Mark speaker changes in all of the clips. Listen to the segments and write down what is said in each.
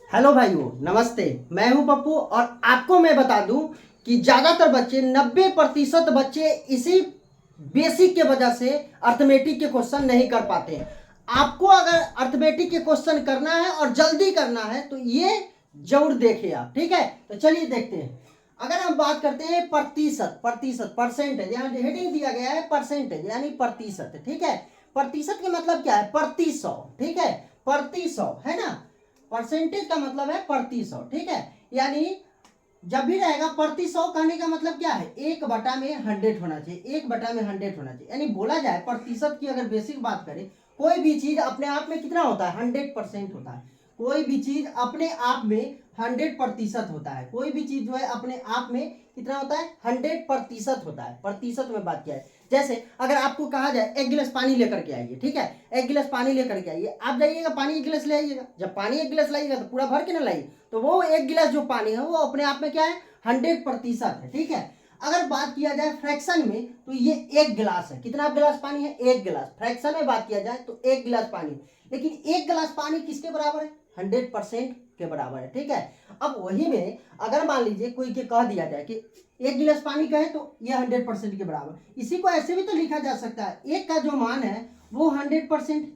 Speaker 1: Hello भाइयों, नमस्ते। मैं हूं पप्पू और आपको मैं बता दूं कि ज़्यादातर बच्चे 90% बच्चे इसी बेसिक के वजह से अर्थमेटिक के क्वेश्चन नहीं कर पाते हैं। आपको अगर अर्थमेटिक के क्वेश्चन करना है और जल्दी करना है तो ये जरूर देखिए आप। ठीक है, तो चलिए देखते हैं। अगर हम बात करते हैं प्रतिशत, परसेंटेज, यहाँ हेडिंग दिया गया है परसेंटेज यानी प्रतिशत। ठीक है, प्रतिशत का मतलब क्या है? प्रति सौ। ठीक है, प्रति सौ है ना। परसेंटेज का मतलब है प्रति सौ। ठीक है, यानी जब भी रहेगा प्रति सौ कहने का मतलब क्या है? 1/100 होना चाहिए, 1/100 होना चाहिए। यानी बोला जाए प्रतिशत की अगर बेसिक बात करें, कोई भी चीज अपने आप में कितना होता है? 100% होता है। कोई भी चीज अपने आप में 100% होता है। कोई भी चीज जो है अपने आप में कितना होता है? 100% होता है। प्रतिशत में बात किया है। जैसे अगर आपको कहा जाए एक गिलास पानी लेकर के आइए, ठीक है, एक गिलास पानी लेकर के आइए, आप जाइएगा पानी एक गिलास ले आइएगा। जब पानी एक गिलास लाइएगा तो पूरा भर के ना लाइए, तो वो एक गिलास जो पानी है वो अपने आप में क्या है? 100% है। ठीक है, अगर बात किया जाए फ्रैक्शन में तो ये एक गिलास है। कितना गिलास पानी है? एक गिलास। फ्रैक्शन में बात किया जाए तो एक गिलास पानी, लेकिन एक गिलास पानी किसके बराबर है? 100% के बराबर है। ठीक है, अब वही में अगर मान लीजिए कोई के कह दिया जाए कि एक गिलास पानी का है तो ये 100% के बराबर। इसी को ऐसे भी तो लिखा जा सकता है, एक का जो मान है वो 100%,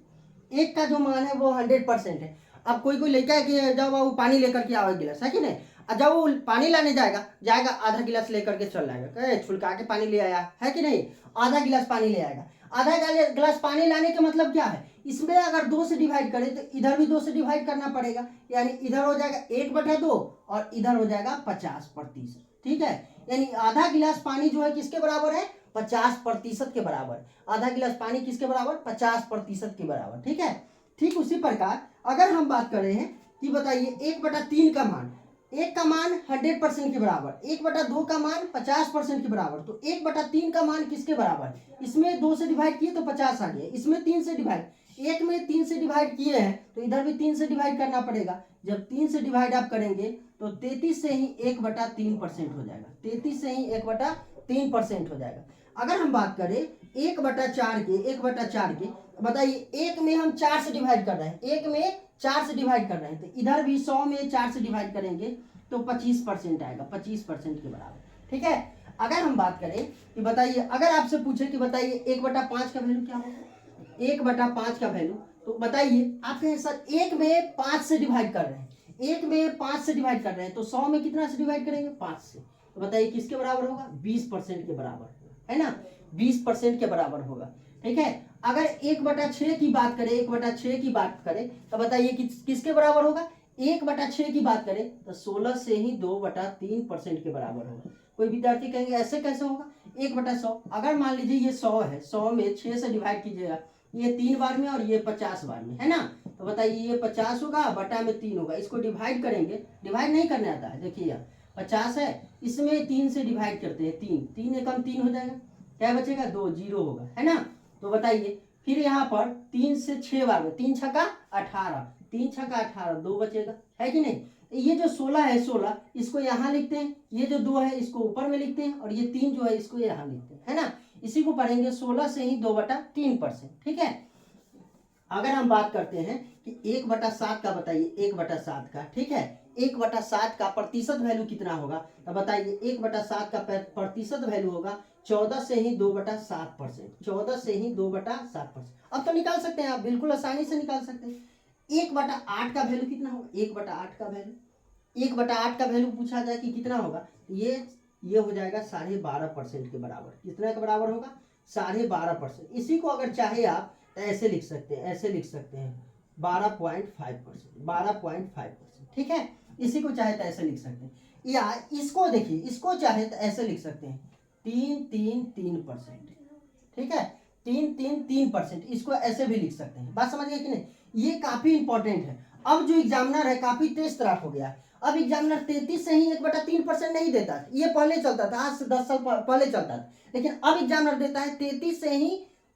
Speaker 1: एक का जो मान है वो 100% है। अब कोई कोई लड़का है कि जब वो पानी लेकर के आओ एक गिलास, है कि नहीं, और जब वो पानी लाने जाएगा जाएगा आधा गिलास लेकर के चल जाएगा, छुलका के पानी ले आया है कि नहीं, आधा गिलास पानी ले आएगा। आधा गिलास पानी लाने का मतलब क्या है? इसमें अगर 2 से डिवाइड करें तो इधर भी 2 से डिवाइड करना पड़ेगा, यानी इधर हो जाएगा 1/2 और इधर हो जाएगा 50%। ठीक है, यानी आधा गिलास पानी जो है किसके बराबर है? 50% के बराबर। आधा गिलास पानी किसके बराबर? 50% के बराबर। ठीक है, ठीक उसी प्रकार अगर हम बात करें हैं कि बताइए 1/3 का मान, एक का मान 100% के बराबर, 1/2 का मान 50% के बराबर, तो 1/3 का मान किसके बराबर? इसमें 2 से डिवाइड किए तो 50 आ गया, इसमें 3 से डिवाइड, एक में 3 से डिवाइड किए हैं तो इधर भी 3 से डिवाइड करना पड़ेगा। जब 3 से डिवाइड आप करेंगे तो 33 से ही 1/3% हो जाएगा, 33 से ही 1/3% हो जाएगा। अगर हम बात करें 1/4 के, 1/4 के, बताइए एक में हम 4 से डिवाइड कर रहे हैं, एक में 4 से डिवाइड कर रहे हैं, तो इधर भी 100 में 4 से डिवाइड करेंगे तो 25% आएगा, 25% के बराबर। ठीक है, अगर हम बात करें कि बताइए अगर आपसे पूछे कि बताइए 1/5 का वैल्यू क्या होगा? 1/5 का वैल्यू तो बताइए आप कहें सर एक में 5 से डिवाइड कर रहे हैं, एक में 5 से डिवाइड कर रहे हैं तो 100 में कितना से डिवाइड करेंगे? 5 से, तो बताइए किसके बराबर होगा? 20% के बराबर है ना, 20% के बराबर होगा। ठीक है, अगर 1/6 की बात करें, 1/6 की बात करें तो बताइए किसके बराबर होगा? 1/6 की बात करें तो 16 से ही 2/3% के बराबर होगा। कोई विद्यार्थी कहेंगे ऐसे कैसे होगा? 1/100, अगर मान लीजिए ये 100 है, 100 में 6 से डिवाइड कीजिएगा, ये 3 बार में और ये 50 बार में, है ना, तो बताइए ये 50 होगा बटा में 3 होगा, इसको डिवाइड करेंगे, डिवाइड नहीं करने आता है, देखिए 50 है, इसमें 3 से डिवाइड करते हैं, 3, 3 एकम 3 हो जाएगा, क्या बचेगा? 2, 0 होगा, है ना। तो बताइए फिर यहाँ पर 3 से 6 बार में, 3 छक्का 18, 3 छक्का 18, 2 बचेगा, है कि नहीं। ये जो 16 है, 16 इसको यहाँ लिखते हैं, ये जो 2 है इसको ऊपर में लिखते हैं, और ये 3 जो है इसको यहाँ लिखते हैं, है ना। इसी को पढ़ेंगे 16 से ही 2/3%। ठीक है, अगर हम बात करते हैं कि 1/7 का, बताइए 1/7 का, ठीक है, 1/7 का प्रतिशत वैल्यू कितना होगा? तो बताइए 1/7 का प्रतिशत वैल्यू होगा 14 से ही 2/7%, 14 से ही 2/7%। अब तो निकाल सकते हैं आप, बिल्कुल आसानी से निकाल सकते हैं। 1/8 का वैल्यू कितना होगा? 1/8 का वैल्यू, 1/8 का वैल्यू पूछा जाए कि कितना होगा, ये हो जाएगा 12.5% के बराबर। कितना के बराबर होगा? 12.5%। इसी को अगर चाहे आप तो ऐसे लिख सकते हैं, ऐसे लिख सकते हैं 12.5%, 12.5%। ठीक है, इसी को चाहे तो ऐसे लिख सकते हैं, या इसको देखिए, इसको चाहे तो ऐसे लिख सकते हैं 3-3-3%। ठीक है, 3-3-3%, इसको ऐसे भी लिख सकते हैं। बात समझ गए कि नहीं? ये काफी इंपॉर्टेंट है। अब जो एग्जामिनर है काफी तेज तराक हो गया है। अब एग्जामिनर 33 से ही 1/3% नहीं देता, ये पहले चलता था, आज से 10 साल पहले चलता था, लेकिन अब एग्जामिनर देता है 33 से ही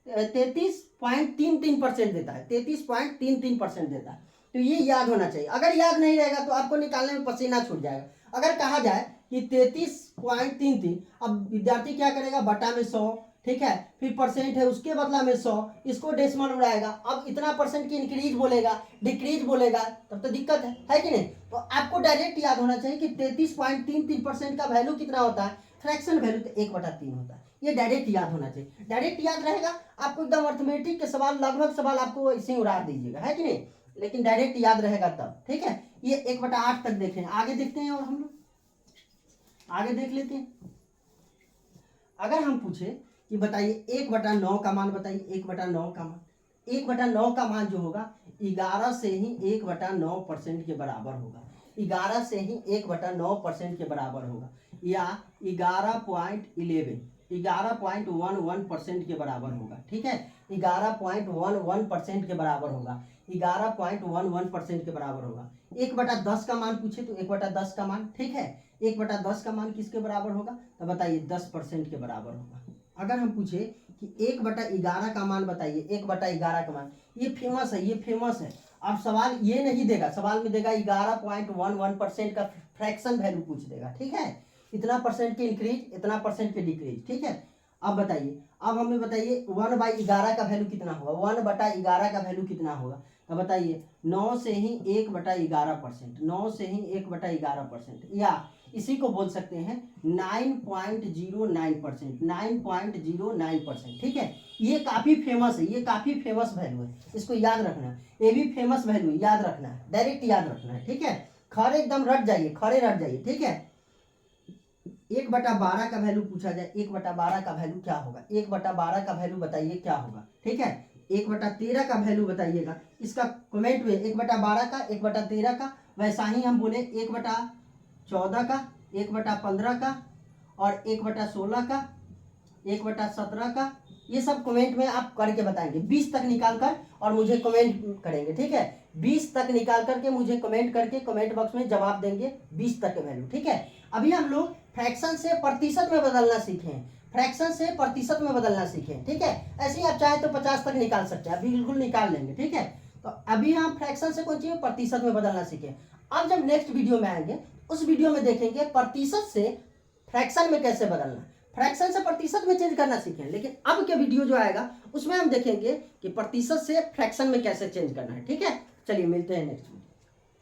Speaker 1: 33.33% देता है, 33.33% देता है। तो ये याद होना चाहिए, अगर याद नहीं रहेगा तो आपको निकालने में पसीना छूट जाएगा। अगर कहा जाए कि 33.33, अब विद्यार्थी क्या करेगा? बटा में 100, ठीक है, फिर परसेंट है उसके बदला में 100, इसको डेसिमल उड़ाएगा, अब इतना परसेंट की इंक्रीज बोलेगा, डिक्रीज बोलेगा, तब तो दिक्कत है कि नहीं। तो आपको डायरेक्ट याद होना चाहिए कि 33.33% का वैल्यू कितना होता है, फ्रैक्शन वैल्यू तो 1/3 होता है। ये डायरेक्ट याद होना चाहिए, डायरेक्ट याद रहेगा आपको एकदम अर्थमेटिक के सवाल, लगभग सवाल आपको ऐसे ही उड़ा दीजिएगा, है कि नहीं, लेकिन डायरेक्ट याद रहेगा तब, ठीक है। ये 1/8 तक देख रहे हैं, आगे देखते हैं, और हम लोग आगे देख लेते हैं। अगर हम पूछे कि बताइए 1/9 का मान बताइए, 1/9 का मान, 1/9 का मान जो होगा 11 से ही 1/9% के बराबर होगा, 11 से ही 1/9% के बराबर होगा, या 11.11 11.11% के बराबर होगा, ठीक है, 11.11% के बराबर होगा, 11.11% के बराबर होगा। 1/10 का मान पूछे तो 1/10 का मान, ठीक है, 1/10 का मान किसके बराबर होगा, तो बताइए 10% के बराबर होगा। अगर हम पूछे कि 1/11 का मान बताइए, 1/11 का मान, ये फेमस है, ये फेमस है। अब सवाल ये नहीं देगा, सवाल में देगा 11.11% का फ्रैक्शन वैल्यू पूछ देगा, ठीक है, इतना परसेंट के इंक्रीज, इतना परसेंट के डिक्रीज, ठीक है। अब बताइए, अब हमें बताइए 1/11 का वैल्यू कितना होगा, 1/11 का वैल्यू कितना होगा, तो बताइए 9 से ही 1/11%, 9 से ही 1/11%, या इसी को बोल सकते हैं 9.09%, 9.09%, ठीक है। ये काफी फेमस है, ये काफी फेमस वैल्यू है, इसको याद रखना है, ये भी फेमस वैल्यू याद रखना है, डायरेक्ट याद रखना है, ठीक है, खड़े एकदम रट जाइए, खड़े रट जाइए, ठीक है। 1/12 का वैल्यू पूछा जाए, 1/12 का वैल्यू क्या होगा, 1/12 का वैल्यू बताइए क्या होगा, ठीक है। 1/13 का वैल्यू बताइएगा, इसका कमेंट में 1/12 का, 1/13 का, वैसा ही हम बोले 1/14 का, 1/15 का, और 1/16 का, 1/17 का, ये सब कमेंट में आप करके बताएंगे, 20 तक निकाल कर और मुझे कमेंट करेंगे, ठीक है, 20 तक निकाल करके मुझे कमेंट करके कमेंट बॉक्स में जवाब देंगे 20 तक के वैल्यू, ठीक है। अभी हम लोग फ्रैक्शन से प्रतिशत में बदलना सीखें, फ्रैक्शन से प्रतिशत में बदलना सीखें, ठीक है। ऐसे ही आप चाहे तो 50 तक निकाल सकते हैं, अभी बिल्कुल निकाल लेंगे, ठीक है। तो अभी हम फ्रैक्शन से कौन चीज प्रतिशत में बदलना सीखें। अब जब नेक्स्ट वीडियो में आएंगे, उस वीडियो में देखेंगे प्रतिशत से फ्रैक्शन में कैसे बदलना, फ्रैक्शन से प्रतिशत में चेंज करना सीखें। लेकिन अब के वीडियो जो आएगा उसमें हम देखेंगे कि प्रतिशत से फ्रैक्शन में कैसे चेंज करना है, ठीक है। चलिए मिलते हैं नेक्स्ट वीडियो।